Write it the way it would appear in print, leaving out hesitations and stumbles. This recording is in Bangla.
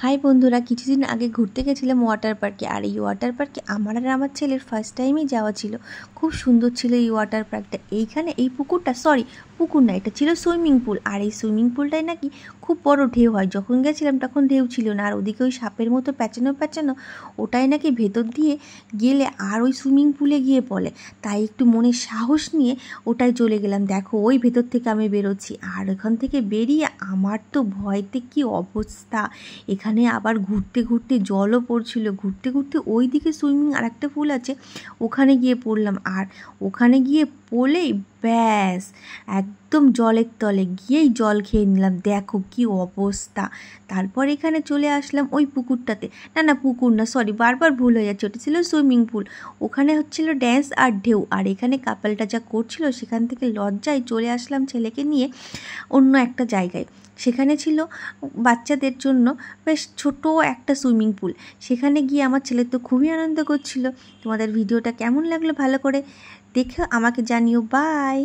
হাই বন্ধুরা, কিছুদিন আগে ঘুরতে গেছিলাম ওয়াটার পার্কে। আর এই ওয়াটার পার্কে আমার আর আমার ছেলের ফার্স্ট টাইমই যাওয়া ছিল। খুব সুন্দর ছিল এই ওয়াটার পার্কটা। এইখানে এই পুকুরটা, পুকুর না, এটা ছিল সুইমিং পুল। আর এই সুইমিং পুলটায় নাকি খুব বড় ঢেউ হয়। যখন গেছিলাম তখন ঢেউ ছিল না। আর ওদিকে ওই সাপের মতো প্যাঁচানো প্যাঁচানো, ওটাই নাকি ভেতর দিয়ে গেলে আর ওই সুইমিং পুলে গিয়ে পড়ে। তাই একটু মনে সাহস নিয়ে ওটাই চলে গেলাম। দেখো ওই ভেতর থেকে আমি বেরোচ্ছি, আর ওখান থেকে বেরিয়ে আমার তো ভয়তে কি অবস্থা। এখানে আবার ঘুরতে ঘুরতে জলও পড়ছিল। ঘুরতে ঘুরতে ওই দিকে সুইমিং আর একটা পুল আছে, ওখানে গিয়ে পড়লাম। আর ওখানে গিয়ে পড়লেই ব্যাস একদম জলের তলে গিয়েই জল খেয়ে নিলাম। দেখো কি অবস্থা। তারপর এখানে চলে আসলাম ওই পুকুরটাতে। না পুকুর না, বারবার ভুল হয়ে যাচ্ছে, ওটা ছিল সুইমিং পুল। ওখানে হচ্ছিল ড্যান্স আর ঢেউ। আর এখানে কাপলটা যা করছিল সেখান থেকে লজ্জায় চলে আসলাম ছেলেকে নিয়ে অন্য একটা জায়গায়। সেখানে ছিল বাচ্চাদের জন্য বেশ ছোট একটা সুইমিং পুল। সেখানে গিয়ে আমার ছেলে তো খুবই আনন্দ করছিল। তোমাদের ভিডিওটা কেমন লাগলো ভালো করে দেখে আমাকে জানিও। বাই।